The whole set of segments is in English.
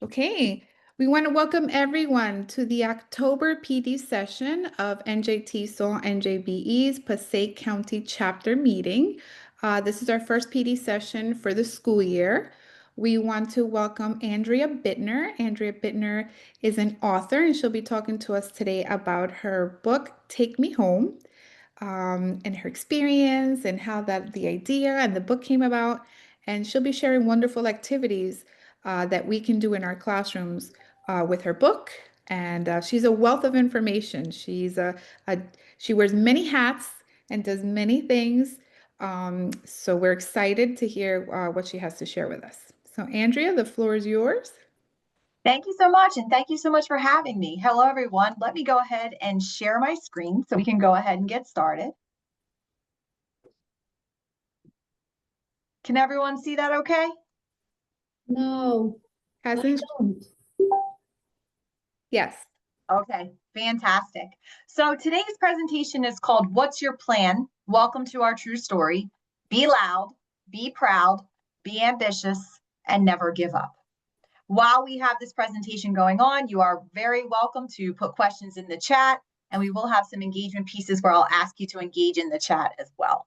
Okay, we want to welcome everyone to the October PD session of NJTESOL-NJBE's Passaic County Chapter meeting. This is our first PD session for the school year. We want to welcome Andrea Bitner. Andrea Bitner is an author, and she'll be talking to us today about her book, Take Me Home, and her experience and how the idea and the book came about. And she'll be sharing wonderful activities that we can do in our classrooms with her book. And she's a wealth of information. She wears many hats and does many things. So we're excited to hear what she has to share with us. So Andrea, the floor is yours. Thank you so much, and thank you so much for having me. Hello, everyone. Let me go ahead and share my screen so we can go ahead and get started. Can everyone see that okay? No, Hasn't? Yes. Okay, fantastic. So today's presentation is called What's Your Plan? Welcome to our true story. Be loud, be proud, be ambitious, and never give up. While we have this presentation going on, you are very welcome to put questions in the chat, and we will have some engagement pieces where I'll ask you to engage in the chat as well.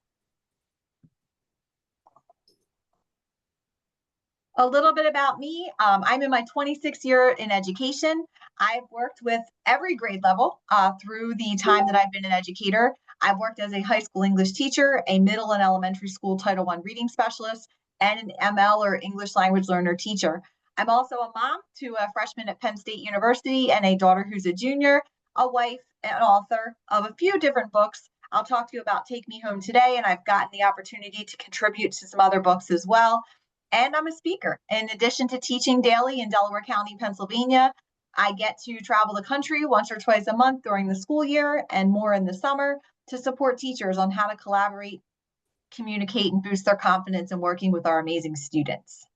A little bit about me. I'm in my 26th year in education. I've worked with every grade level through the time that I've been an educator. I've worked as a high school English teacher, a middle and elementary school Title I reading specialist, and an ML or English language learner teacher. I'm also a mom to a freshman at Penn State University and a daughter who's a junior, a wife, and author of a few different books. I'll talk to you about Take Me Home today, and I've gotten the opportunity to contribute to some other books as well. And I'm a speaker. In addition to teaching daily in Delaware County, Pennsylvania, I get to travel the country once or twice a month during the school year and more in the summer to support teachers on how to collaborate, communicate, and boost their confidence in working with our amazing students.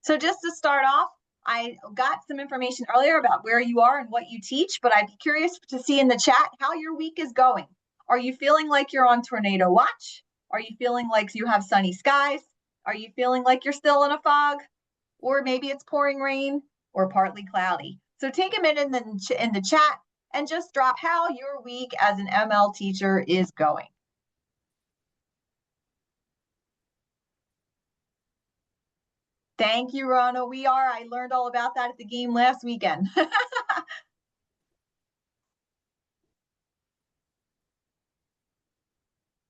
So just to start off, I got some information earlier about where you are and what you teach, but I'd be curious to see in the chat how your week is going. Are you feeling like you're on tornado watch? Are you feeling like you have sunny skies? Are you feeling like you're still in a fog? Or maybe it's pouring rain or partly cloudy. So take a minute in the chat and just drop how your week as an ML teacher is going. Thank you, Rana. We are. I learned all about that at the game last weekend.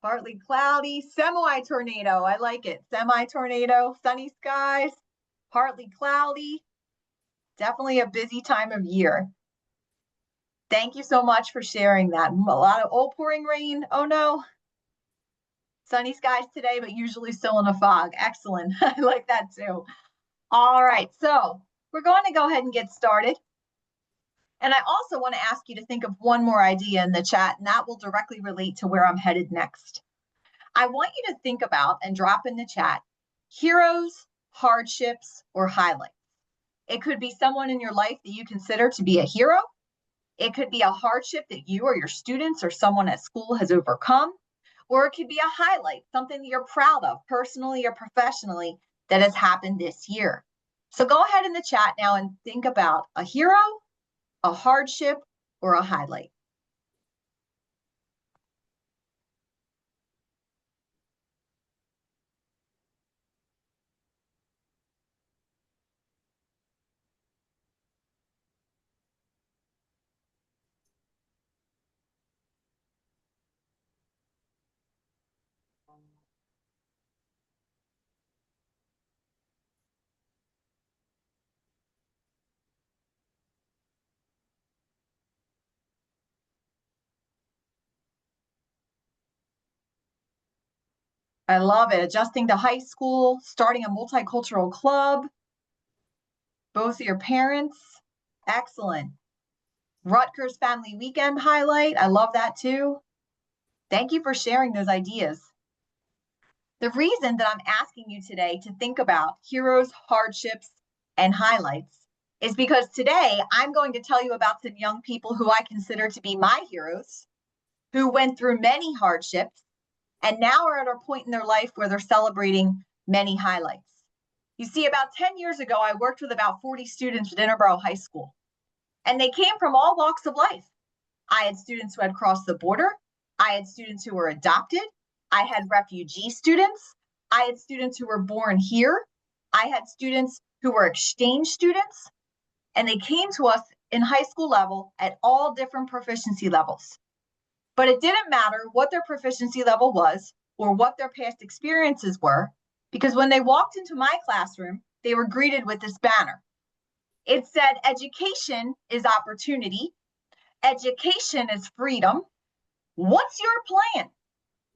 Partly cloudy, semi-tornado. I like it. Semi-tornado, sunny skies, partly cloudy. Definitely a busy time of year. Thank you so much for sharing that. A lot of pouring rain. Oh no. Sunny skies today, but usually still in a fog. Excellent. I like that too. All right, so we're going to go ahead and get started. And I also want to ask you to think of one more idea in the chat, and that will directly relate to where I'm headed next. I want you to think about and drop in the chat heroes, hardships, or highlights. It could be someone in your life that you consider to be a hero. It could be a hardship that you or your students or someone at school has overcome. Or it could be a highlight, something that you're proud of personally or professionally that has happened this year. So go ahead in the chat now and think about a hero, a hardship, or a highlight. I love it. Adjusting to high school, starting a multicultural club, both of your parents. Excellent. Rutgers Family Weekend highlight. I love that too. Thank you for sharing those ideas. The reason that I'm asking you today to think about heroes, hardships, and highlights is because today I'm going to tell you about some young people who I consider to be my heroes, who went through many hardships and now are at a point in their life where they're celebrating many highlights. You see, about 10 years ago, I worked with about 40 students at Interboro High School, and they came from all walks of life. I had students who had crossed the border. I had students who were adopted. I had refugee students. I had students who were born here. I had students who were exchange students, and they came to us in high school level at all different proficiency levels. But it didn't matter what their proficiency level was or what their past experiences were, because when they walked into my classroom, they were greeted with this banner. It said, education is opportunity. Education is freedom. What's your plan?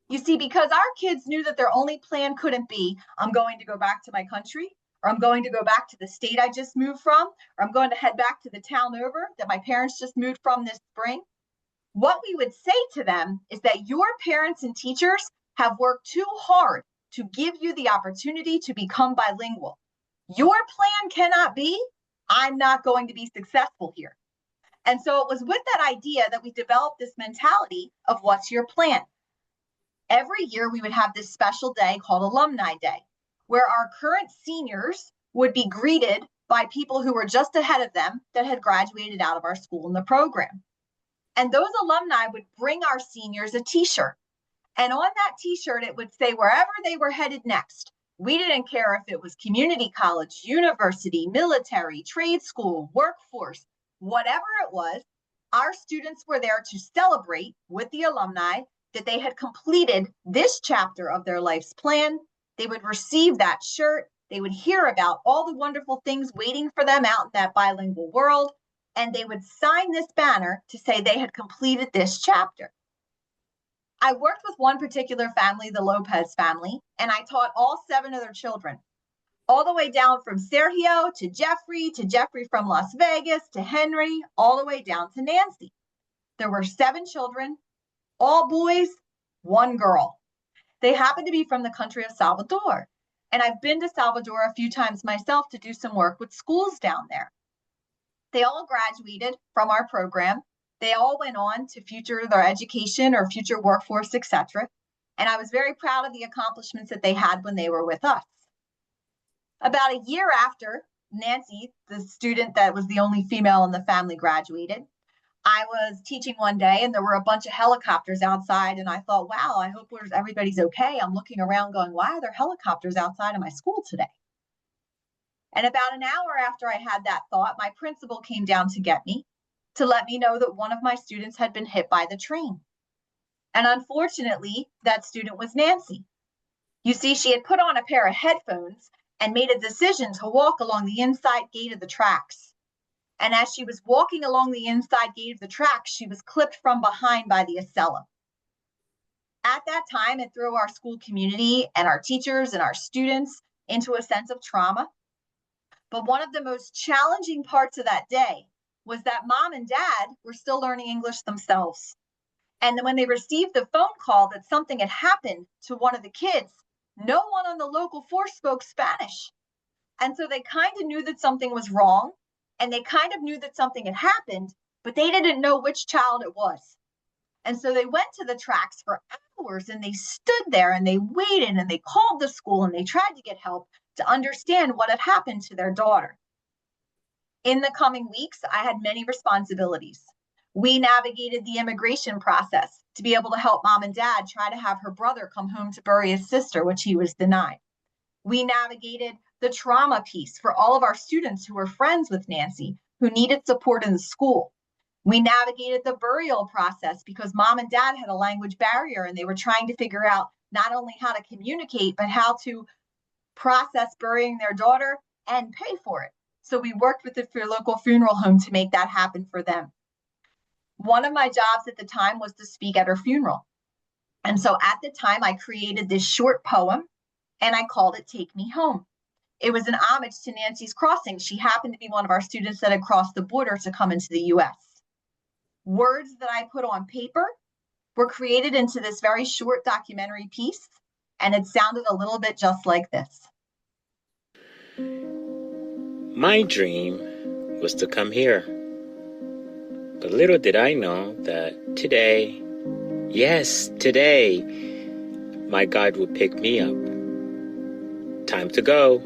You see, because our kids knew that their only plan couldn't be, I'm going to go back to my country, or I'm going to go back to the state I just moved from, or I'm going to head back to the town over that my parents just moved from this spring. What we would say to them is that your parents and teachers have worked too hard to give you the opportunity to become bilingual. Your plan cannot be, I'm not going to be successful here. And so it was with that idea that we developed this mentality of what's your plan? Every year we would have this special day called Alumni Day, where our current seniors would be greeted by people who were just ahead of them that had graduated out of our school in the program. And those alumni would bring our seniors a t-shirt. And on that t-shirt, it would say wherever they were headed next. We didn't care if it was community college, university, military, trade school, workforce, whatever it was, our students were there to celebrate with the alumni that they had completed this chapter of their life's plan. They would receive that shirt. They would hear about all the wonderful things waiting for them out in that bilingual world. And they would sign this banner to say they had completed this chapter. I worked with one particular family, the Lopez family, and I taught all 7 of their children, all the way down from Sergio to Jeffrey from Las Vegas to Henry, all the way down to Nancy. There were 7 children, all boys, 1 girl. They happened to be from the country of Salvador. And I've been to Salvador a few times myself to do some work with schools down there. They all graduated from our program. They all went on to future their education or future workforce, etc. And I was very proud of the accomplishments that they had when they were with us. About a year after Nancy, the student that was the only female in the family, graduated, I was teaching one day and there were a bunch of helicopters outside, and I thought, wow, I hope everybody's okay. I'm looking around going, why are there helicopters outside of my school today? And about an hour after I had that thought, my principal came down to get me to let me know that one of my students had been hit by the train. And unfortunately, that student was Nancy. You see, she had put on a pair of headphones and made a decision to walk along the inside gate of the tracks. And as she was walking along the inside gate of the tracks, she was clipped from behind by the Acela. At that time, it threw our school community and our teachers and our students into a sense of trauma. But one of the most challenging parts of that day was that mom and dad were still learning English themselves. And when they received the phone call that something had happened to one of the kids, no one on the local force spoke Spanish. And so they kind of knew that something was wrong, and they kind of knew that something had happened, but they didn't know which child it was. And so they went to the tracks for hours, and they stood there and they waited and they called the school and they tried to get help to understand what had happened to their daughter. In the coming weeks, I had many responsibilities. We navigated the immigration process to be able to help mom and dad try to have her brother come home to bury his sister, which he was denied. We navigated the trauma piece for all of our students who were friends with Nancy, who needed support in the school. We navigated the burial process because mom and dad had a language barrier and they were trying to figure out not only how to communicate, but how to process burying their daughter and pay for it. So we worked with the local funeral home to make that happen for them. One of my jobs at the time was to speak at her funeral. And so at the time, I created this short poem and I called it Take Me Home. It was an homage to Nancy's crossing. She happened to be one of our students that had crossed the border to come into the US. Words that I put on paper were created into this very short documentary piece, and it sounded a little bit just like this. My dream was to come here. But little did I know that today, yes, today, my God would pick me up. Time to go.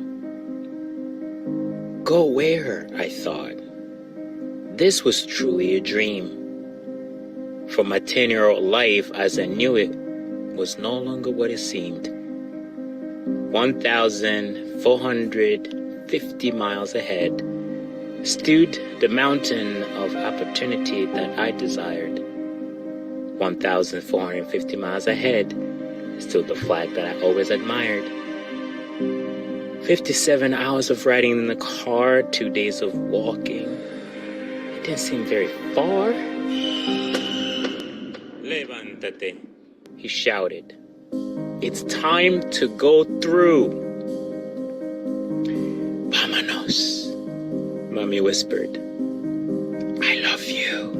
Go where? I thought. This was truly a dream. For my 10-year-old life as I knew it was no longer what it seemed. 1,450 miles ahead stood the mountain of opportunity that I desired. 1,450 miles ahead stood the flag that I always admired. 57 hours of riding in the car, 2 days of walking. It didn't seem very far. Levántate, he shouted. It's time to go through. Vámonos, Mommy whispered. I love you.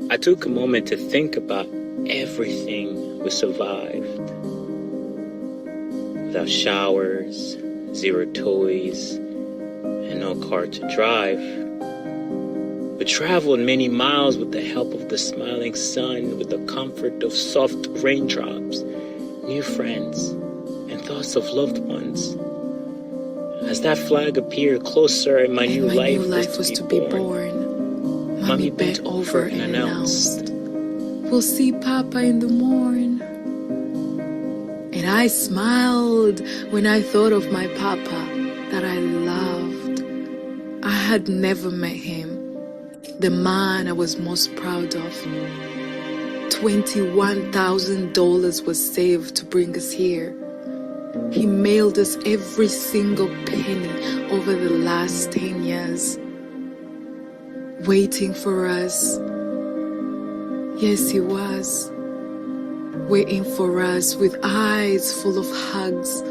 I took a moment to think about everything we survived. Without showers, 0 toys, and no car to drive. We traveled many miles with the help of the smiling sun, with the comfort of soft raindrops, new friends, and thoughts of loved ones. As that flag appeared closer and my new life was to be born, Mommy bent over and announced, "We'll see Papa in the morn." And I smiled when I thought of my Papa that I loved. I had never met him, the man I was most proud of. $21,000 was saved to bring us here. He mailed us every single penny over the last 10 years, waiting for us. Yes, he was, waiting for us with eyes full of hugs.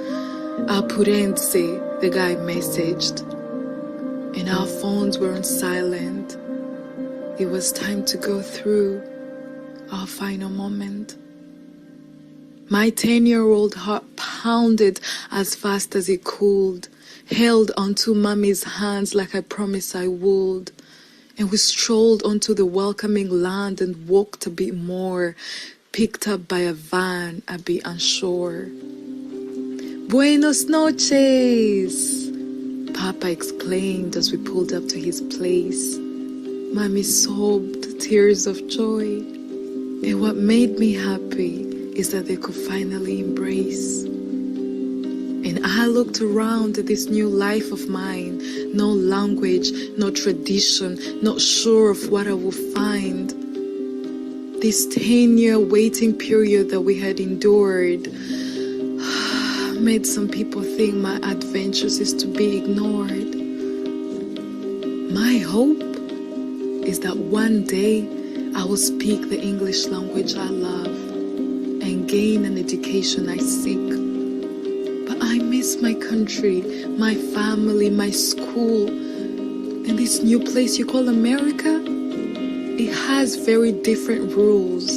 Apurense, the guy messaged, and our phones were on silent. It was time to go through our final moment. My 10-year-old heart pounded as fast as it could, held onto Mommy's hands like I promised I would, and we strolled onto the welcoming land and walked a bit more, picked up by a van a bit unsure. "Buenos noches," Papa exclaimed as we pulled up to his place. Mommy sobbed tears of joy. And what made me happy is that they could finally embrace. And I looked around at this new life of mine, no language, no tradition, not sure of what I would find. This 10-year waiting period that we had endured made some people think my adventures is to be ignored. My hope is that one day I will speak the English language I love and gain an education I seek. But I miss my country, my family, my school, and this new place you call America. It has very different rules.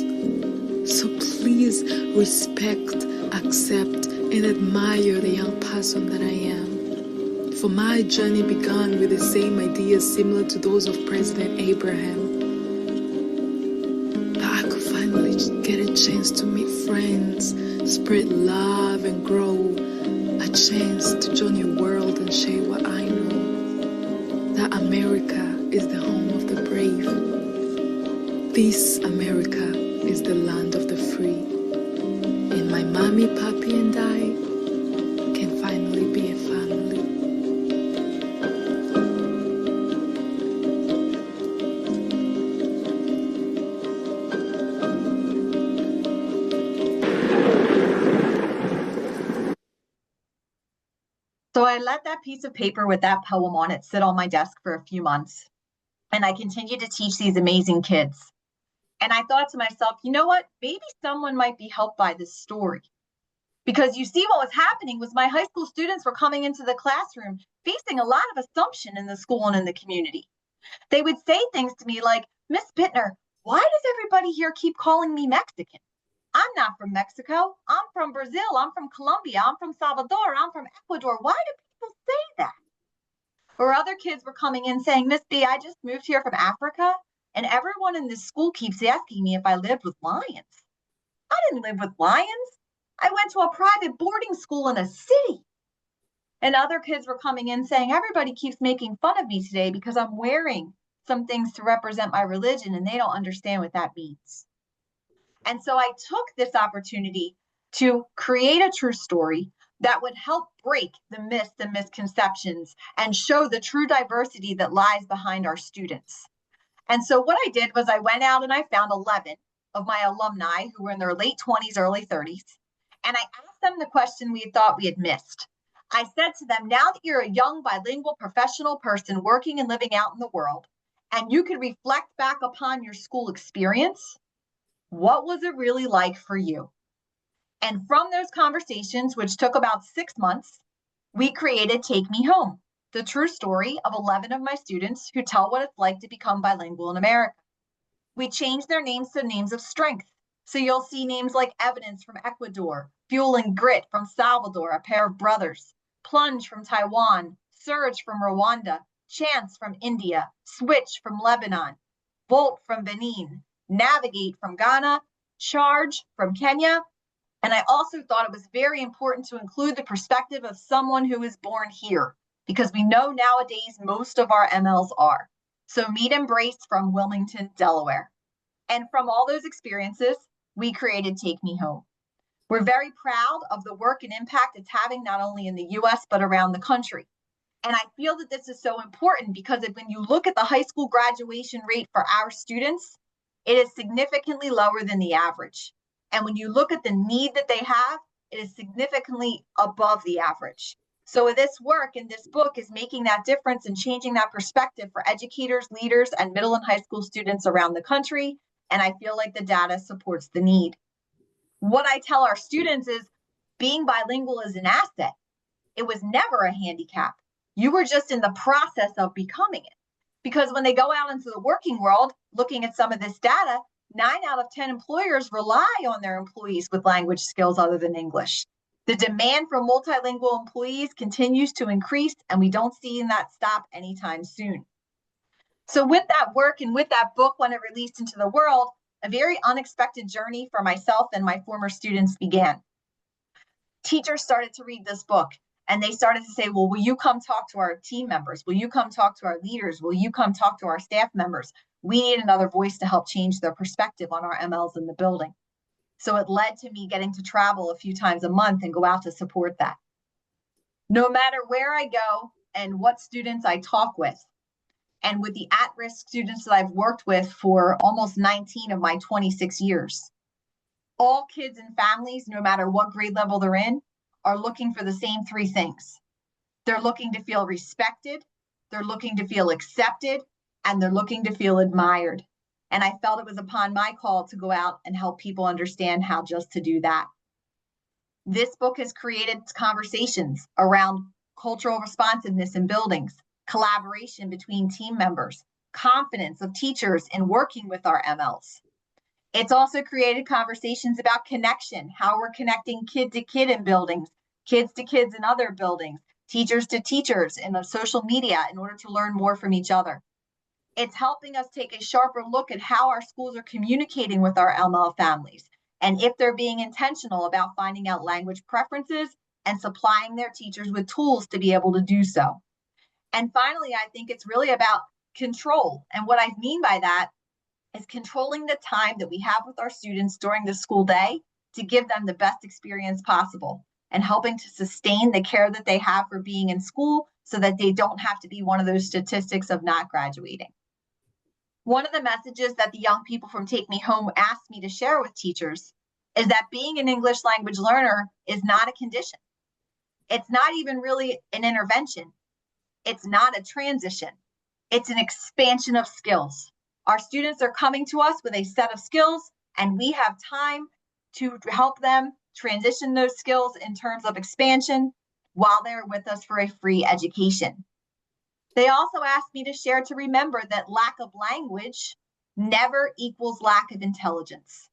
So please respect, accept, and admire the young person that I am. For my journey began with the same ideas similar to those of President Abraham. But I could finally get a chance to meet friends, spread love and grow. A chance to join your world and share what I know. That America is the home of the brave. This America is the land of the free. And my mommy, papi, and I can finally be a family. So I let that piece of paper with that poem on it sit on my desk for a few months. And I continued to teach these amazing kids. And I thought to myself, you know what? Maybe someone might be helped by this story. Because you see, what was happening was my high school students were coming into the classroom facing a lot of assumption in the school and in the community. They would say things to me like, "Miss Bitner, why does everybody here keep calling me Mexican? I'm not from Mexico. I'm from Brazil. I'm from Colombia. I'm from Salvador. I'm from Ecuador. Why do people say that?" Or other kids were coming in saying, "Miss B, I just moved here from Africa, and everyone in this school keeps asking me if I lived with lions. I didn't live with lions. I went to a private boarding school in a city." And other kids were coming in saying, everybody keeps making fun of me today because I'm wearing some things to represent my religion and they don't understand what that means. And so I took this opportunity to create a true story that would help break the myths and misconceptions and show the true diversity that lies behind our students. And so what I did was I went out and I found 11 of my alumni who were in their late 20s, early 30s, and I asked them the question we thought we had missed. I said to them, now that you're a young bilingual professional person working and living out in the world, and you can reflect back upon your school experience, what was it really like for you? And from those conversations, which took about 6 months, we created Take Me Home, the true story of 11 of my students who tell what it's like to become bilingual in America. We changed their names to names of strength. So you'll see names like Evidence from Ecuador, Fuel and Grit from Salvador, a pair of brothers, Plunge from Taiwan, Surge from Rwanda, Chance from India, Switch from Lebanon, Volt from Benin, Navigate from Ghana, Charge from Kenya. And I also thought it was very important to include the perspective of someone who is born here, because we know nowadays most of our MLs are. So Meet Embrace from Wilmington, Delaware. And from all those experiences, we created Take Me Home. We're very proud of the work and impact it's having not only in the US, but around the country. And I feel that this is so important because when you look at the high school graduation rate for our students, it is significantly lower than the average. And when you look at the need that they have, it is significantly above the average. So this work in this book is making that difference and changing that perspective for educators, leaders, and middle and high school students around the country. And I feel like the data supports the need. What I tell our students is being bilingual is an asset. It was never a handicap. You were just in the process of becoming it. Because when they go out into the working world, looking at some of this data, 9 out of 10 employers rely on their employees with language skills other than English. The demand for multilingual employees continues to increase, and we don't see that stop anytime soon. So with that work and with that book, when it released into the world, a very unexpected journey for myself and my former students began. Teachers started to read this book, and they started to say, well, will you come talk to our team members? Will you come talk to our leaders? Will you come talk to our staff members? We need another voice to help change their perspective on our MLs in the building. So it led to me getting to travel a few times a month and go out to support that. No matter where I go and what students I talk with, and with the at-risk students that I've worked with for almost 19 of my 26 years, all kids and families, no matter what grade level they're in, are looking for the same 3 things. They're looking to feel respected, they're looking to feel accepted, and they're looking to feel admired. And I felt it was upon my call to go out and help people understand how just to do that. This book has created conversations around cultural responsiveness in buildings, collaboration between team members, confidence of teachers in working with our MLs. It's also created conversations about connection, how we're connecting kid to kid in buildings, kids to kids in other buildings, teachers to teachers in the social media in order to learn more from each other. It's helping us take a sharper look at how our schools are communicating with our ML families and if they're being intentional about finding out language preferences and supplying their teachers with tools to be able to do so. And finally, I think it's really about control. And what I mean by that is controlling the time that we have with our students during the school day to give them the best experience possible and helping to sustain the care that they have for being in school so that they don't have to be one of those statistics of not graduating. One of the messages that the young people from Take Me Home asked me to share with teachers is that being an English language learner is not a condition. It's not even really an intervention. It's not a transition. It's an expansion of skills. Our students are coming to us with a set of skills, and we have time to help them transition those skills in terms of expansion while they're with us for a free education. They also asked me to share to remember that lack of language never equals lack of intelligence.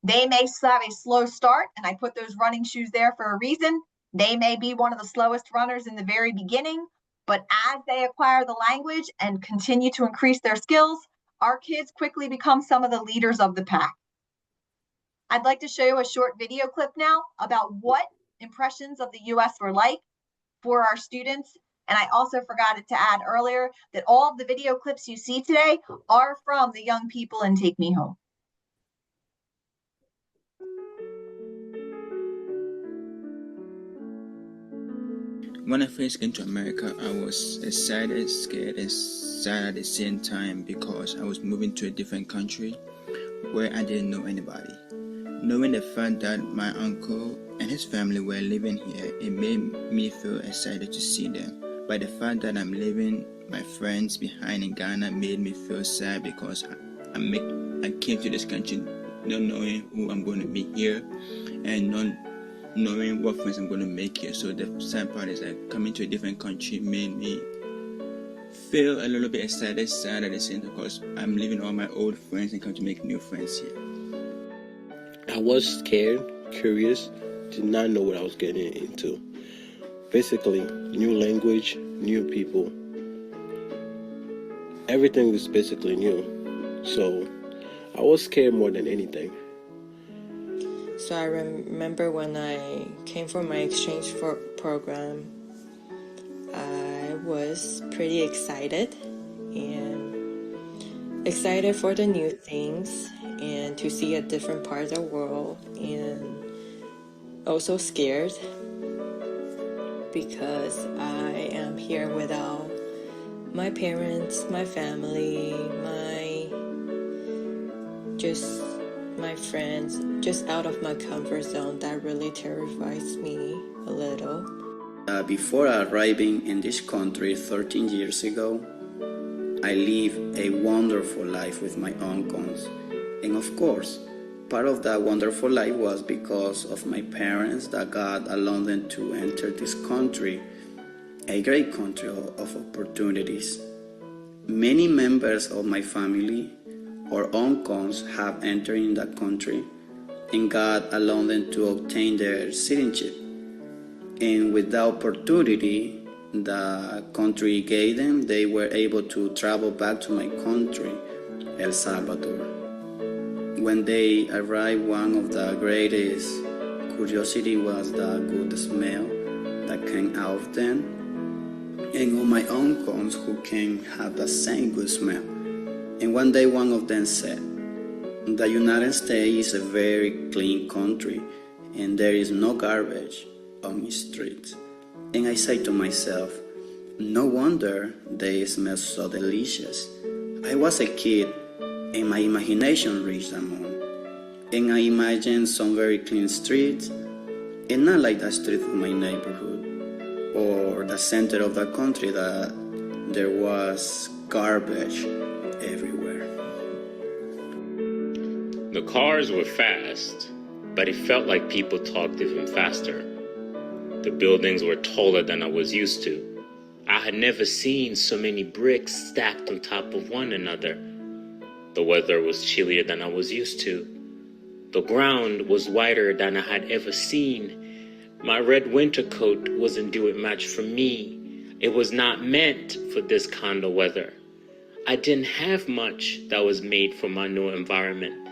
They may have a slow start, and I put those running shoes there for a reason. They may be one of the slowest runners in the very beginning, but as they acquire the language and continue to increase their skills, our kids quickly become some of the leaders of the pack. I'd like to show you a short video clip now about what impressions of the US were like for our students. And I also forgot to add earlier that all of the video clips you see today are from the young people in Take Me Home. When I first came to America, I was excited, scared, and sad at the same time because I was moving to a different country where I didn't know anybody. Knowing the fact that my uncle and his family were living here, it made me feel excited to see them. But the fact that I'm leaving my friends behind in Ghana made me feel sad because I came to this country not knowing who I'm going to meet here and not knowing what friends I'm going to make here. So the sad part is that coming to a different country made me feel a little bit excited, sad at the same time because I'm leaving all my old friends and come to make new friends here. I was scared, curious, did not know what I was getting into. Basically, new language, new people. Everything was basically new. So I was scared more than anything. So I remember when I came for my exchange program, I was pretty excited for the new things and to see a different part of the world, and also scared because I am here without my parents, my family, my friends, just out of my comfort zone. That really terrifies me a little. Before arriving in this country 13 years ago, I lived a wonderful life with my uncles. And of course, part of that wonderful life was because of my parents that God allowed them to enter this country, a great country of opportunities. Many members of my family or uncles have entered in that country, and God allowed them to obtain their citizenship. And with that opportunity the country gave them, they were able to travel back to my country, El Salvador. When they arrived, one of the greatest curiosity was the good smell that came out of them. And all my uncles who came had the same good smell. And one day one of them said, "The United States is a very clean country and there is no garbage on the streets." And I say to myself, no wonder they smell so delicious. I was a kid and my imagination reached the moon. And I imagined some very clean streets, and not like the street of my neighborhood or the center of the country that there was garbage everywhere. The cars were fast, but it felt like people talked even faster. The buildings were taller than I was used to. I had never seen so many bricks stacked on top of one another. The weather was chillier than I was used to. The ground was whiter than I had ever seen. My red winter coat wasn't doing much for me. It was not meant for this kind of weather. I didn't have much that was made for my new environment.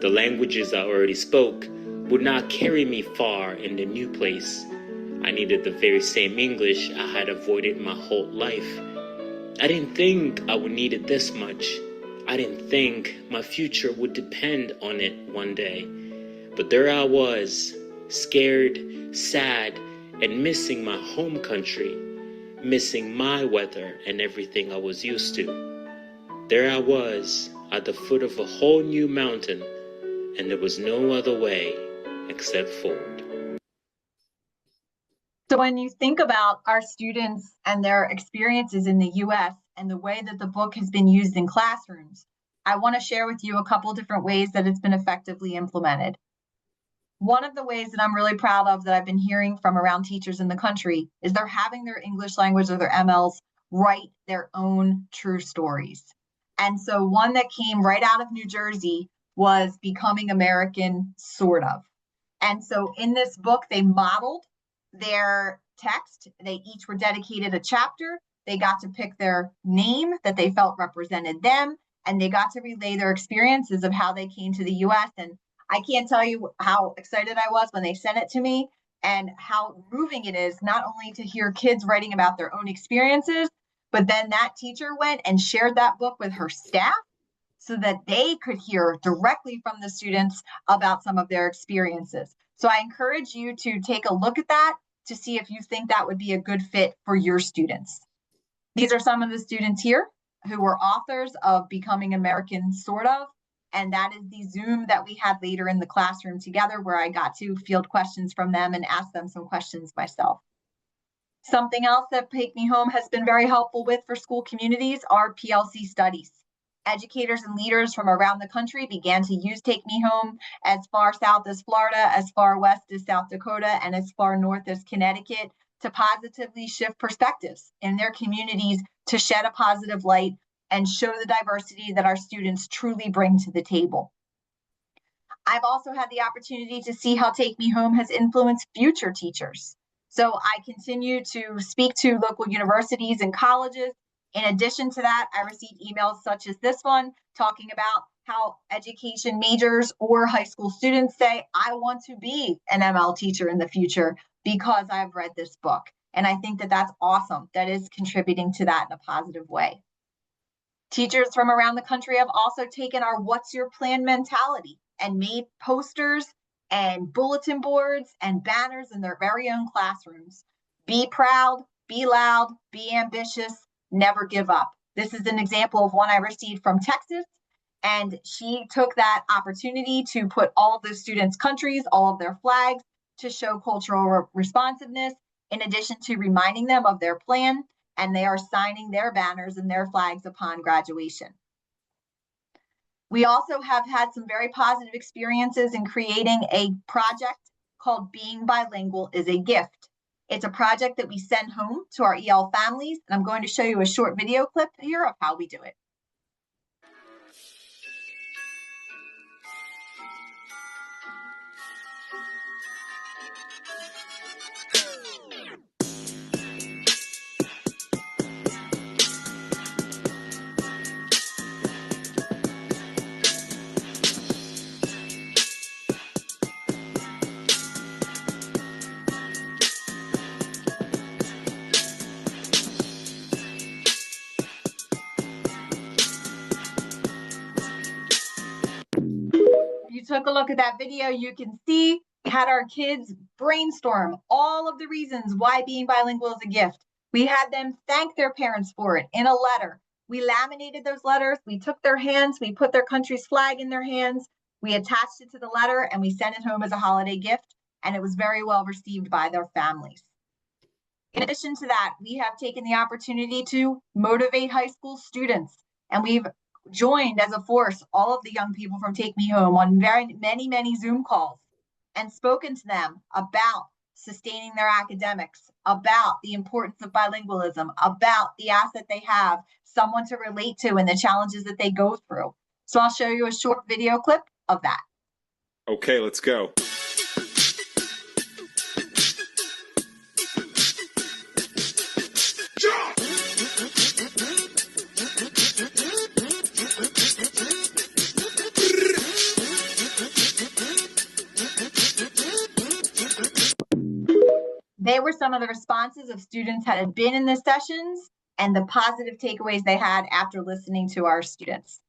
The languages I already spoke would not carry me far in the new place. I needed the very same English I had avoided my whole life. I didn't think I would need it this much. I didn't think my future would depend on it one day. But there I was, scared, sad, and missing my home country, missing my weather and everything I was used to. There I was, at the foot of a whole new mountain, and there was no other way except forward. So when you think about our students and their experiences in the US and the way that the book has been used in classrooms, I want to share with you a couple different ways that it's been effectively implemented. One of the ways that I'm really proud of that I've been hearing from around teachers in the country is they're having their English language or their MLs write their own true stories. And so one that came right out of New Jersey was Becoming American, sort of. And so in this book, they modeled their text. They each were dedicated a chapter. They got to pick their name that they felt represented them, and they got to relay their experiences of how they came to the US. And I can't tell you how excited I was when they sent it to me. and how moving it is not only to hear kids writing about their own experiences, but then that teacher went and shared that book with her staff so that they could hear directly from the students about some of their experiences. So I encourage you to take a look at that to see if you think that would be a good fit for your students. These are some of the students here who were authors of Becoming American, sort of, and that is the Zoom that we had later in the classroom together where I got to field questions from them and ask them some questions myself. Something else that Take Me Home has been very helpful with for school communities are PLC studies. Educators and leaders from around the country began to use Take Me Home as far south as Florida, as far west as South Dakota, and as far north as Connecticut to positively shift perspectives in their communities to shed a positive light and show the diversity that our students truly bring to the table. I've also had the opportunity to see how Take Me Home has influenced future teachers. So I continue to speak to local universities and colleges. In addition to that, I received emails such as this one talking about how education majors or high school students say, I want to be an ML teacher in the future because I've read this book. And I think that that's awesome. That is contributing to that in a positive way. Teachers from around the country have also taken our What's Your Plan mentality and made posters and bulletin boards and banners in their very own classrooms. Be proud, be loud, be ambitious, never give up. This is an example of one I received from Texas, and she took that opportunity to put all of the students' countries, all of their flags to show cultural responsiveness, in addition to reminding them of their plan, and they are signing their banners and their flags upon graduation. We also have had some very positive experiences in creating a project called Being Bilingual is a Gift. It's a project that we send home to our EL families, and I'm going to show you a short video clip here of how we do it. If you took a look at that video, you can see we had our kids brainstorm all of the reasons why being bilingual is a gift. We had them thank their parents for it in a letter. We laminated those letters, we took their hands, we put their country's flag in their hands, we attached it to the letter, and we sent it home as a holiday gift, and it was very well received by their families. In addition to that, we have taken the opportunity to motivate high school students, and we've joined as a force all of the young people from Take Me Home on many Zoom calls and spoken to them about sustaining their academics, about the importance of bilingualism, about the asset they have, someone to relate to and the challenges that they go through. So I'll show you a short video clip of that. Okay, let's go. They were some of the responses of students that had been in the sessions and the positive takeaways they had after listening to our students.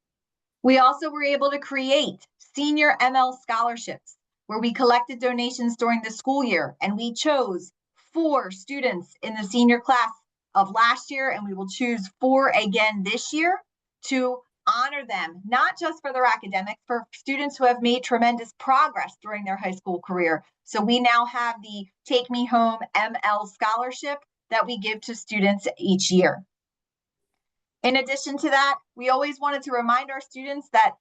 We also were able to create senior ML scholarships where we collected donations during the school year, and we chose 4 students in the senior class of last year, and we will choose 4 again this year to honor them, not just for their academics, for students who have made tremendous progress during their high school career. So we now have the Take Me Home ML scholarship that we give to students each year. In addition to that, we always wanted to remind our students that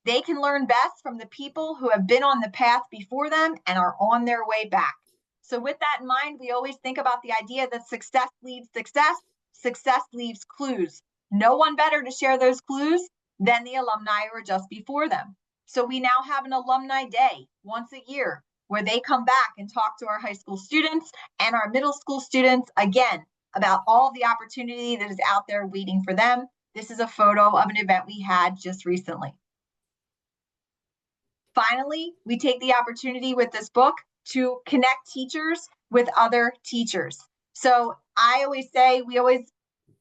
they can learn best from the people who have been on the path before them and are on their way back. So with that in mind, we always think about the idea that success leaves success, success leaves clues. No one better to share those clues than the alumni who are just before them. So we now have an alumni day once a year where they come back and talk to our high school students and our middle school students again about all the opportunity that is out there waiting for them. This is a photo of an event we had just recently. Finally, we take the opportunity with this book to connect teachers with other teachers. So I always say we always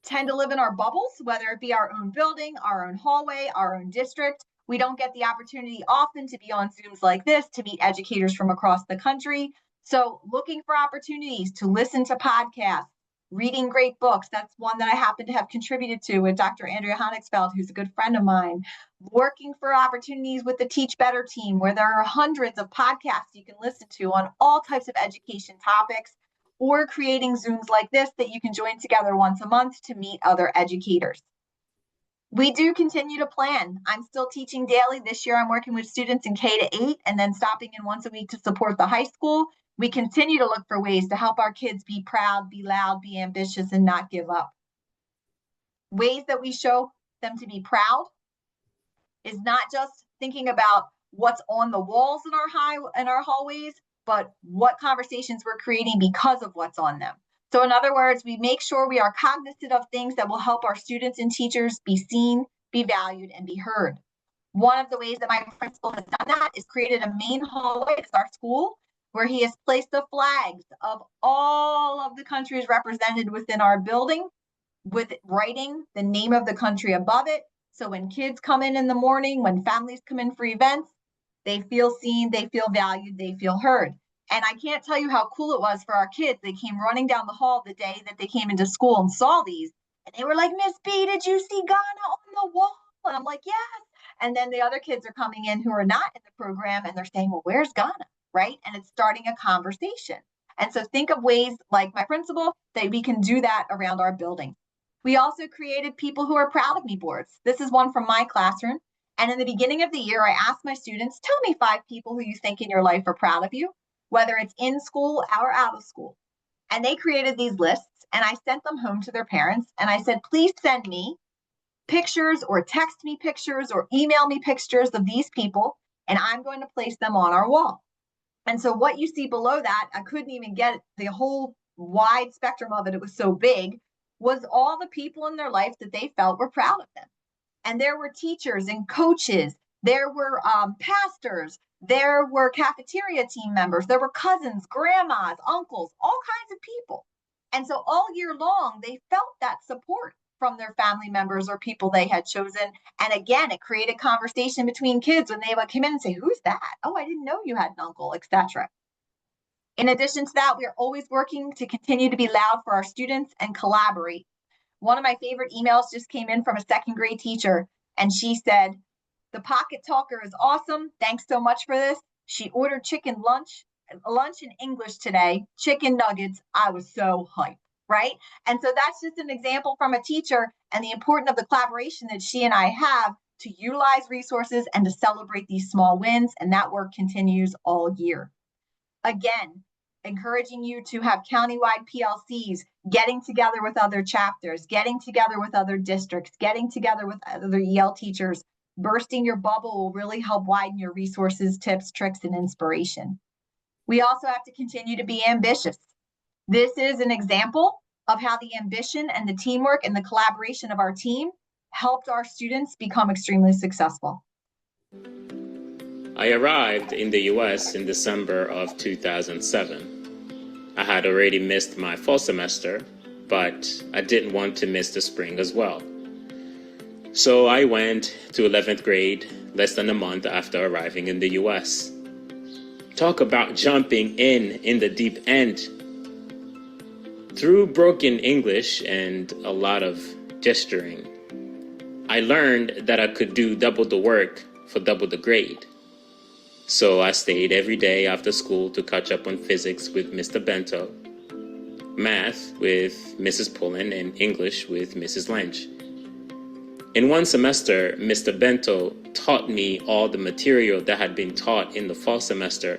tend to live in our bubbles, whether it be our own building, our own hallway, our own district. We don't get the opportunity often to be on Zooms like this, to meet educators from across the country. So looking for opportunities to listen to podcasts, reading great books. That's one that I happen to have contributed to with Dr. Andrea Bitner, who's a good friend of mine. Working for opportunities with the Teach Better team, where there are hundreds of podcasts you can listen to on all types of education topics, or creating Zooms like this that you can join together once a month to meet other educators. We do continue to plan. I'm still teaching daily. This year I'm working with students in K-8 and then stopping in once a week to support the high school. We continue to look for ways to help our kids be proud, be loud, be ambitious, and not give up. Ways that we show them to be proud is not just thinking about what's on the walls in our hallways, but what conversations we're creating because of what's on them. So in other words, we make sure we are cognizant of things that will help our students and teachers be seen, be valued, and be heard. One of the ways that my principal has done that is created a main hallway at our school where he has placed the flags of all of the countries represented within our building with writing the name of the country above it. So when kids come in the morning, when families come in for events, they feel seen, they feel valued, they feel heard. And I can't tell you how cool it was for our kids. They came running down the hall the day that they came into school and saw these. And they were like, Miss B, did you see Ghana on the wall? And I'm like, yes. And then the other kids are coming in who are not in the program and they're saying, well, where's Ghana, right? And it's starting a conversation. And so think of ways like my principal that we can do that around our building. We also created People Who Are Proud of Me boards. This is one from my classroom. And in the beginning of the year, I asked my students, tell me 5 people who you think in your life are proud of you, whether it's in school or out of school. And they created these lists and I sent them home to their parents. And I said, please send me pictures or text me pictures or email me pictures of these people. And I'm going to place them on our wall. And so what you see below that, I couldn't even get the whole wide spectrum of it. It was so big, was all the people in their life that they felt were proud of them. And there were teachers and coaches, there were pastors, there were cafeteria team members, there were cousins, grandmas, uncles, all kinds of people. And so all year long, they felt that support from their family members or people they had chosen. And again, it created conversation between kids when they would come in and say, who's that? Oh, I didn't know you had an uncle, etc. In addition to that, we are always working to continue to be loud for our students and collaborate. One of my favorite emails just came in from a 2nd grade teacher, and she said, the pocket talker is awesome. Thanks so much for this. She ordered chicken lunch in English today, chicken nuggets. I was so hyped, right? And so that's just an example from a teacher and the importance of the collaboration that she and I have to utilize resources and to celebrate these small wins. And that work continues all year. Again, encouraging you to have countywide PLCs, getting together with other chapters, getting together with other districts, getting together with other EL teachers. Bursting your bubble will really help widen your resources, tips, tricks, and inspiration. We also have to continue to be ambitious. This is an example of how the ambition and the teamwork and the collaboration of our team helped our students become extremely successful. I arrived in the US in December of 2007. I had already missed my fall semester, but I didn't want to miss the spring as well. So I went to 11th grade less than a month after arriving in the US. Talk about jumping in the deep end. Through broken English and a lot of gesturing, I learned that I could do double the work for double the grade. So I stayed every day after school to catch up on physics with Mr. Bento, math with Mrs. Pullen, and English with Mrs. Lynch. In one semester, Mr. Bento taught me all the material that had been taught in the fall semester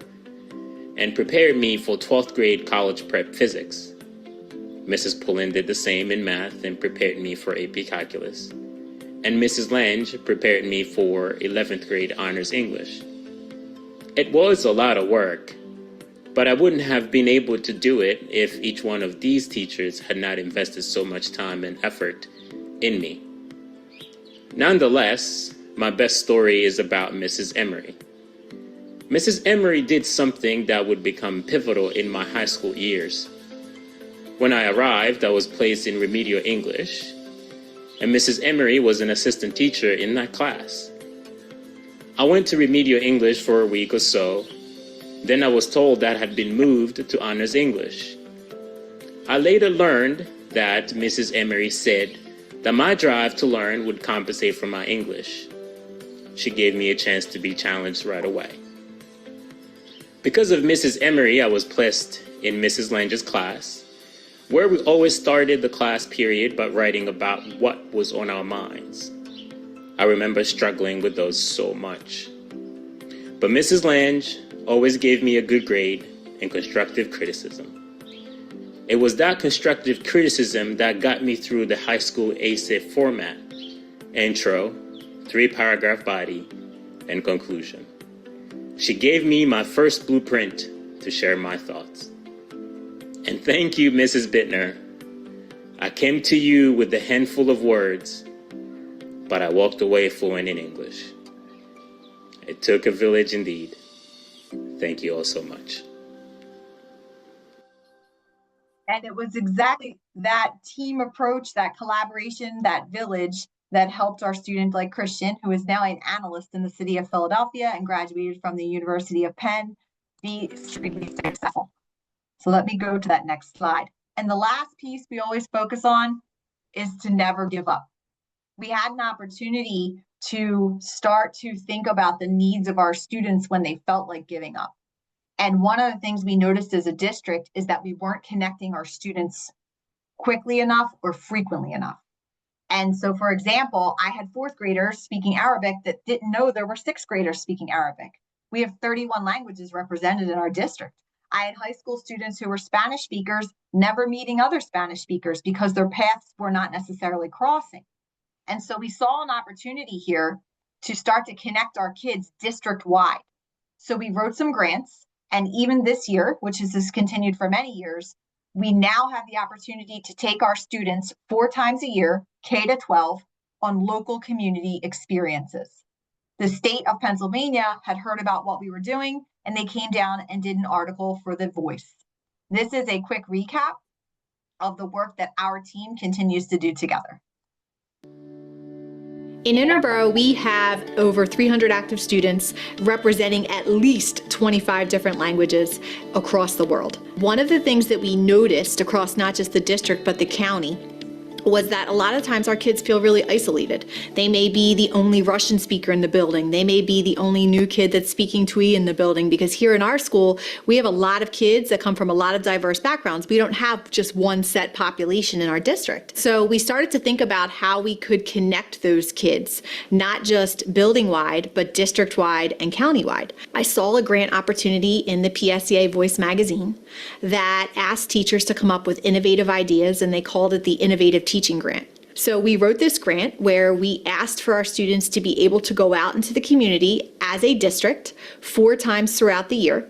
and prepared me for 12th grade college prep physics. Mrs. Pullen did the same in math and prepared me for AP Calculus. And Mrs. Lange prepared me for 11th grade honors English. It was a lot of work, but I wouldn't have been able to do it if each one of these teachers had not invested so much time and effort in me. Nonetheless, my best story is about Mrs. Emery. Mrs. Emery did something that would become pivotal in my high school years. When I arrived, I was placed in remedial English, and Mrs. Emery was an assistant teacher in that class. I went to remedial English for a week or so. Then I was told that I had been moved to honors English. I later learned that Mrs. Emery said that my drive to learn would compensate for my English. She gave me a chance to be challenged right away. Because of Mrs. Emery, I was placed in Mrs. Lange's class, where we always started the class period by writing about what was on our minds. I remember struggling with those so much. But Mrs. Lange always gave me a good grade and constructive criticism. It was that constructive criticism that got me through the high school ASIF format: intro, 3-paragraph body, and conclusion. She gave me my first blueprint to share my thoughts. And thank you, Mrs. Bitner. I came to you with a handful of words, but I walked away fluent in English. It took a village indeed. Thank you all so much. And it was exactly that team approach, that collaboration, that village that helped our student like Christian, who is now an analyst in the city of Philadelphia and graduated from the University of Penn, be extremely successful. So let me go to that next slide. And the last piece we always focus on is to never give up. We had an opportunity to start to think about the needs of our students when they felt like giving up. And one of the things we noticed as a district is that we weren't connecting our students quickly enough or frequently enough. And so, for example, I had 4th graders speaking Arabic that didn't know there were 6th graders speaking Arabic. We have 31 languages represented in our district. I had high school students who were Spanish speakers never meeting other Spanish speakers because their paths were not necessarily crossing. And so we saw an opportunity here to start to connect our kids district-wide. So we wrote some grants, and even this year, which has continued for many years, we now have the opportunity to take our students 4 times a year, K-12, on local community experiences. The state of Pennsylvania had heard about what we were doing, and they came down and did an article for The Voice. This is a quick recap of the work that our team continues to do together. In Interborough, we have over 300 active students representing at least 25 different languages across the world. One of the things that we noticed across not just the district but the county was that a lot of times our kids feel really isolated. They may be the only Russian speaker in the building. They may be the only new kid that's speaking Twi in the building, because here in our school, we have a lot of kids that come from a lot of diverse backgrounds. We don't have just one set population in our district. So we started to think about how we could connect those kids, not just building-wide, but district-wide and county-wide. I saw a grant opportunity in the PSEA Voice magazine that asked teachers to come up with innovative ideas, and they called it the Innovative Teaching Grant. So we wrote this grant where we asked for our students to be able to go out into the community as a district 4 times throughout the year.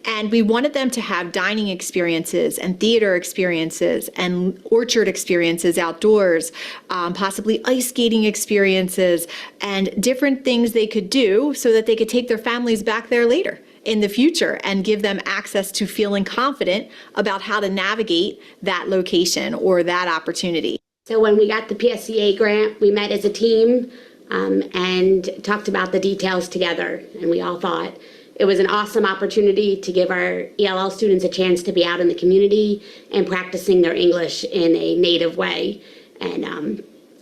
And we wanted them to have dining experiences and theater experiences and orchard experiences outdoors, possibly ice skating experiences, and different things they could do so that they could take their families back there later in the future and give them access to feeling confident about how to navigate that location or that opportunity. So when we got the PSEA grant, we met as a team and talked about the details together. And we all thought it was an awesome opportunity to give our ELL students a chance to be out in the community and practicing their English in a native way and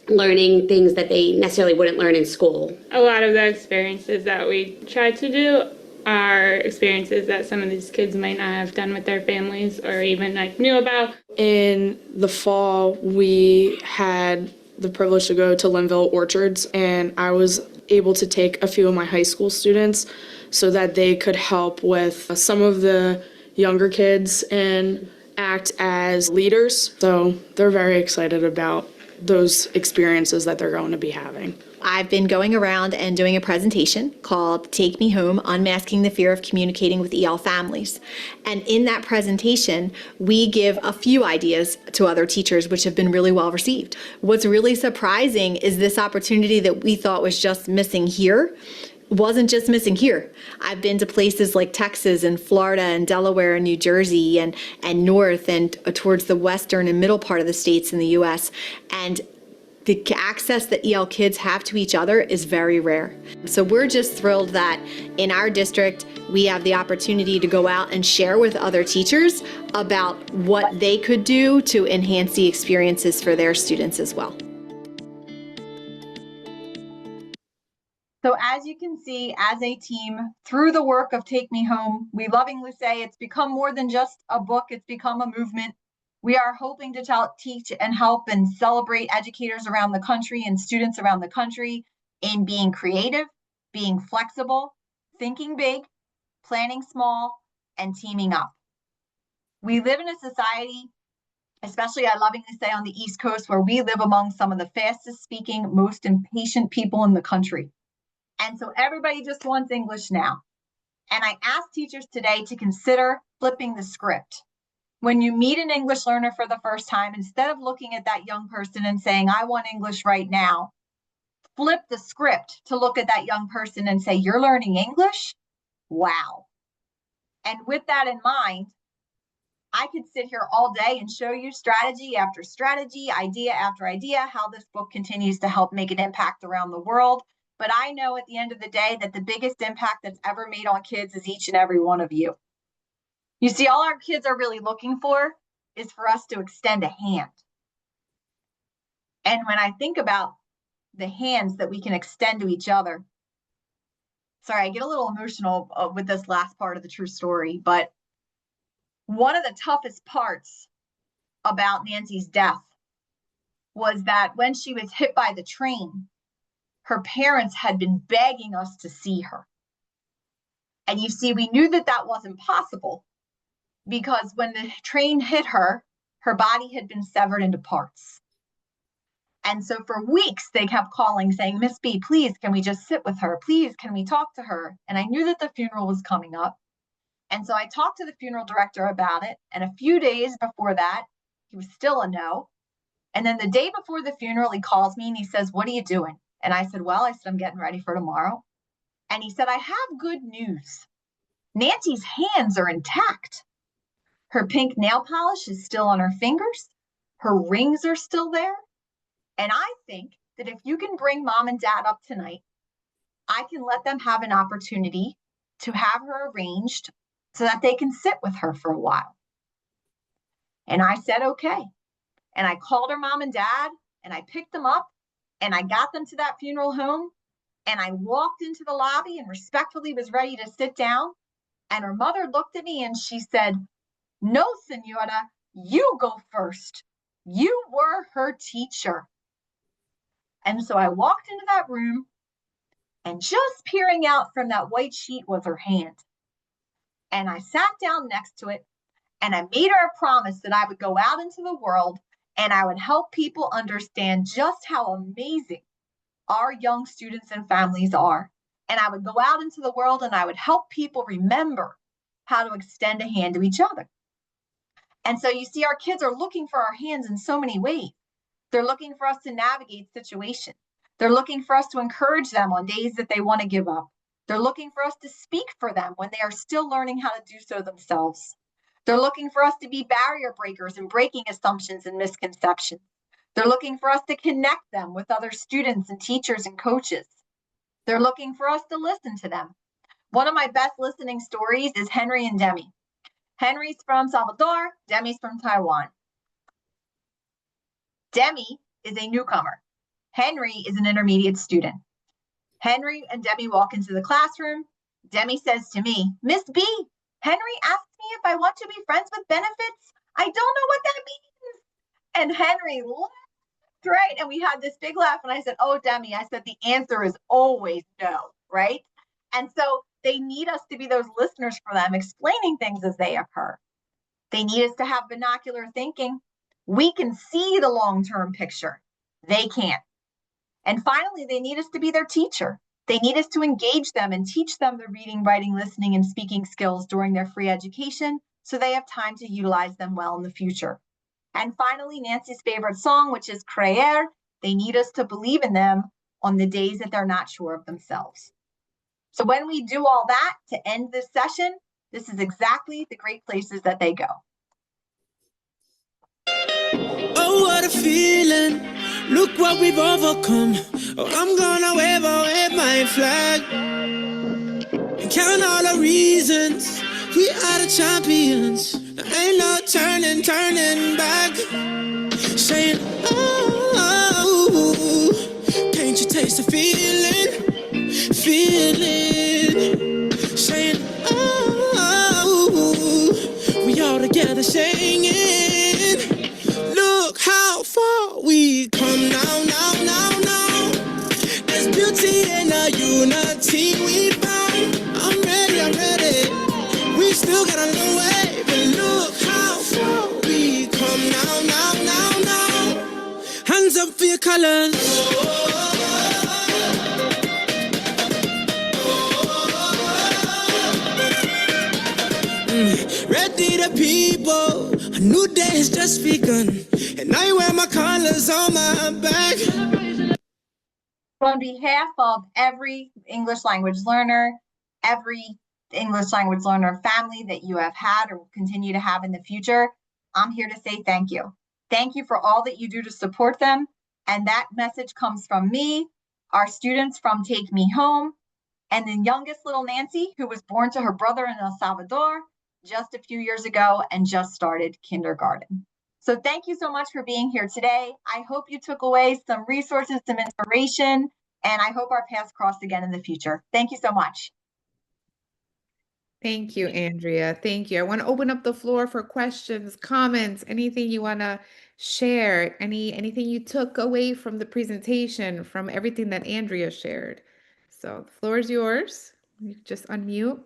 learning things that they necessarily wouldn't learn in school. A lot of the experiences that we tried to do are experiences that some of these kids might not have done with their families or even knew about. In the fall, we had the privilege to go to Linville Orchards, and I was able to take a few of my high school students so that they could help with some of the younger kids and act as leaders. So they're very excited about those experiences that they're going to be having. I've been going around and doing a presentation called Take Me Home, Unmasking the Fear of Communicating with EL Families. And in that presentation, we give a few ideas to other teachers, which have been really well received. What's really surprising is this opportunity that we thought was just missing here wasn't just missing here. I've been to places like Texas and Florida and Delaware and New Jersey and north and towards the western and middle part of the states in the US. And the access that EL kids have to each other is very rare. So we're just thrilled that in our district, we have the opportunity to go out and share with other teachers about what they could do to enhance the experiences for their students as well. So as you can see, as a team, through the work of Take Me Home, we lovingly say it's become more than just a book, it's become a movement. We are hoping to teach and help and celebrate educators around the country and students around the country in being creative, being flexible, thinking big, planning small, and teaming up. We live in a society, especially I lovingly say on the East Coast, where we live among some of the fastest speaking, most impatient people in the country. And so everybody just wants English now. And I ask teachers today to consider flipping the script. When you meet an English learner for the first time, instead of looking at that young person and saying, I want English right now, flip the script to look at that young person and say, you're learning English? Wow. And with that in mind, I could sit here all day and show you strategy after strategy, idea after idea, how this book continues to help make an impact around the world. But I know at the end of the day that the biggest impact that's ever made on kids is each and every one of you. You see, all our kids are really looking for is for us to extend a hand. And when I think about the hands that we can extend to each other, sorry, I get a little emotional with this last part of the true story, but one of the toughest parts about Nancy's death was that when she was hit by the train, her parents had been begging us to see her. And you see, we knew that that wasn't possible because when the train hit her, her body had been severed into parts. And so for weeks, they kept calling saying, Miss B, please, can we just sit with her? Please, can we talk to her? And I knew that the funeral was coming up. And so I talked to the funeral director about it. And a few days before that, he was still a no. And then the day before the funeral, he calls me and he says, what are you doing? And I said, well, I'm getting ready for tomorrow. And he said, I have good news. Nancy's hands are intact. Her pink nail polish is still on her fingers. Her rings are still there. And I think that if you can bring mom and dad up tonight, I can let them have an opportunity to have her arranged so that they can sit with her for a while. And I said, okay. And I called her mom and dad and I picked them up and I got them to that funeral home and I walked into the lobby and respectfully was ready to sit down. And her mother looked at me and she said, no, senora, you go first. You were her teacher. And so I walked into that room and just peering out from that white sheet was her hand. And I sat down next to it and I made her a promise that I would go out into the world and I would help people understand just how amazing our young students and families are. And I would go out into the world and I would help people remember how to extend a hand to each other. And so you see, our kids are looking for our hands in so many ways. They're looking for us to navigate situations. They're looking for us to encourage them on days that they want to give up. They're looking for us to speak for them when they are still learning how to do so themselves. They're looking for us to be barrier breakers and breaking assumptions and misconceptions. They're looking for us to connect them with other students and teachers and coaches. They're looking for us to listen to them. One of my best listening stories is Henry and Demi. Henry's from Salvador, Demi's from Taiwan. Demi is a newcomer. Henry is an intermediate student. Henry and Demi walk into the classroom. Demi says to me, Miss B, Henry asked me if I want to be friends with benefits. I don't know what that means. And Henry laughed, right? And we had this big laugh. And I said, oh, Demi, I said, the answer is always no, right? And so they need us to be those listeners for them, explaining things as they occur. They need us to have binocular thinking. We can see the long-term picture. They can't. And finally, they need us to be their teacher. They need us to engage them and teach them the reading, writing, listening, and speaking skills during their free education so they have time to utilize them well in the future. And finally, Nancy's favorite song, which is Creer, they need us to believe in them on the days that they're not sure of themselves. So when we do all that to end this session, this is exactly the great places that they go. Oh, what a feeling. Look what we've overcome. Oh, I'm gonna wave my flag and count all the reasons we are the champions. There ain't no turning back. Saying, oh, can't you taste the feeling? Saying, oh, we all together singing. Look how far we come now. There's beauty in the unity we found. I'm ready. We still got a long way, but look how far we come now. Hands up for your colors. Ready the people, a new day has just begun, and I wear my colors on my back. On behalf of every English language learner, every English language learner family that you have had or will continue to have in the future, I'm here to say thank you. Thank you for all that you do to support them. And that message comes from me, our students from Take Me Home, and the youngest little Nancy, who was born to her brother in El Salvador just a few years ago and just started kindergarten. So thank you so much for being here today. I hope you took away some resources, some inspiration, and I hope our paths cross again in the future. Thank you so much. Thank you, Andrea. Thank you. I want to open up the floor for questions, comments, anything you want to share, anything you took away from the presentation, from everything that Andrea shared. So the floor is yours. You can just unmute.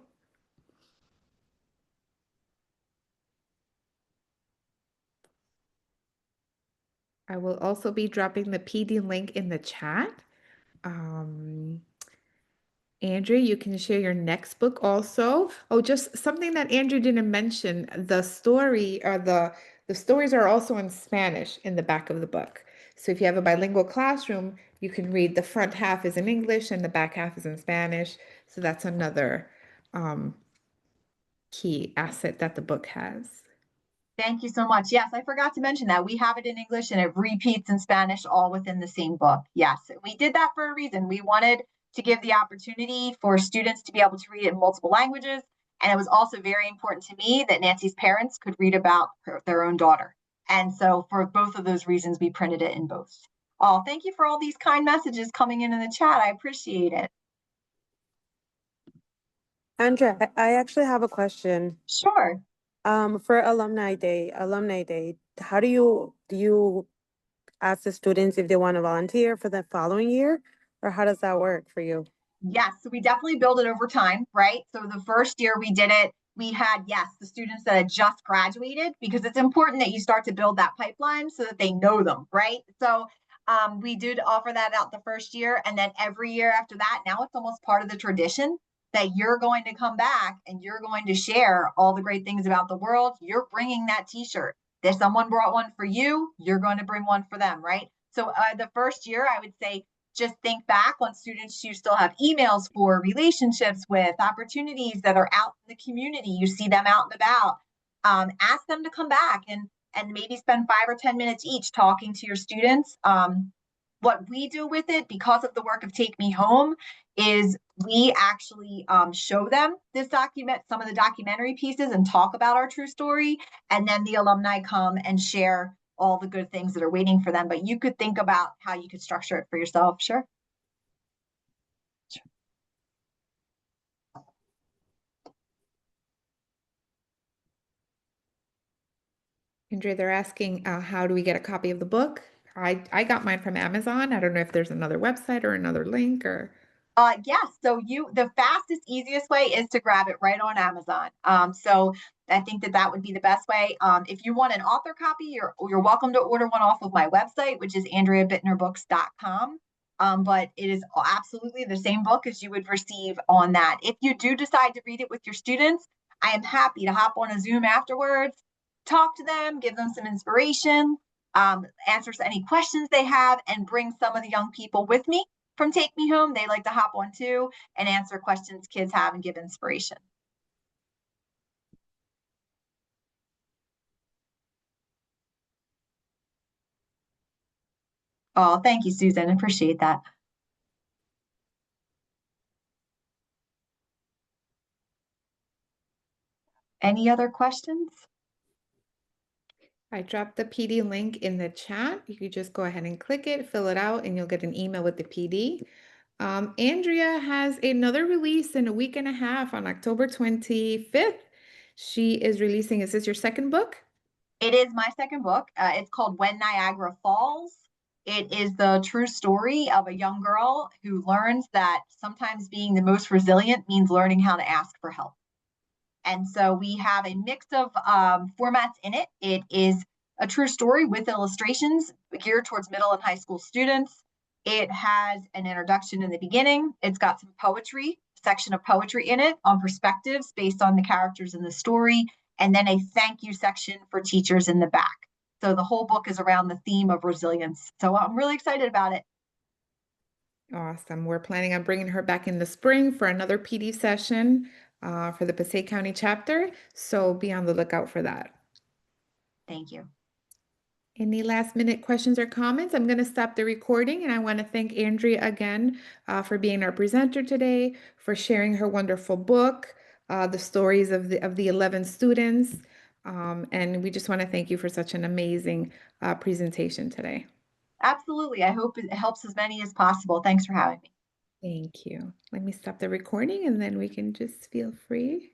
I will also be dropping the PD link in the chat. Andrea, you can share your next book also. Oh, just something that Andrea didn't mention, the story or the stories are also in Spanish in the back of the book. So if you have a bilingual classroom, you can read the front half is in English and the back half is in Spanish. So that's another key asset that the book has. Thank you so much. Yes, I forgot to mention that. We have it in English and it repeats in Spanish all within the same book. Yes, we did that for a reason. We wanted to give the opportunity for students to be able to read it in multiple languages. And it was also very important to me that Nancy's parents could read about their own daughter. And so for both of those reasons, we printed it in both. Oh, thank you for all these kind messages coming in the chat. I appreciate it. Andrea, I actually have a question. Sure. For Alumni Day, how do you ask the students if they want to volunteer for the following year, or how does that work for you? Yes, so we definitely build it over time, right? So the first year we did it, we had, yes, the students that had just graduated, because it's important that you start to build that pipeline so that they know them, right? So we did offer that out the first year, and then every year after that, now it's almost part of the tradition that you're going to come back and you're going to share all the great things about the world. You're bringing that t-shirt. If someone brought one for you, you're going to bring one for them, right? So the first year, I would say, just think back on students you still have emails for, relationships with, opportunities that are out in the community. You see them out and about. Ask them to come back and maybe spend 5 or 10 minutes each talking to your students. What we do with it, because of the work of Take Me Home, is we actually show them this document, some of the documentary pieces, and talk about our true story. And then the alumni come and share all the good things that are waiting for them. But you could think about how you could structure it for yourself. Sure. Andrea, they're asking, how do we get a copy of the book? I got mine from Amazon. I don't know if there's another website or another link or. Yes. So the fastest, easiest way is to grab it right on Amazon. So I think that would be the best way. If you want an author copy, you're welcome to order one off of my website, which is andreabitnerbooks.com. But it is absolutely the same book as you would receive on that. If you do decide to read it with your students, I am happy to hop on a Zoom afterwards, talk to them, give them some inspiration, answer any questions they have, and bring some of the young people with me from Take Me Home. They like to hop on too and answer questions kids have and give inspiration. Oh, thank you, Susan. I appreciate that. Any other questions? I dropped the PD link in the chat. You could just go ahead and click it, fill it out, and you'll get an email with the PD. Andrea has another release in a week and a half on October 25th. She is releasing, is this your second book? It is my second book. It's called When Niagara Falls. It is the true story of a young girl who learns that sometimes being the most resilient means learning how to ask for help. And so we have a mix of formats in it. It is a true story with illustrations geared towards middle and high school students. It has an introduction in the beginning. It's got some poetry, section of poetry in it on perspectives based on the characters in the story, and then a thank you section for teachers in the back. So the whole book is around the theme of resilience. So I'm really excited about it. Awesome. We're planning on bringing her back in the spring for another PD session for the Passaic County chapter. So be on the lookout for that. Thank you. Any last minute questions or comments? I'm going to stop the recording, and I want to thank Andrea again for being our presenter today, for sharing her wonderful book, the stories of the 11 students. And we just want to thank you for such an amazing presentation today. Absolutely. I hope it helps as many as possible. Thanks for having me. Thank you. Let me stop the recording and then we can just feel free.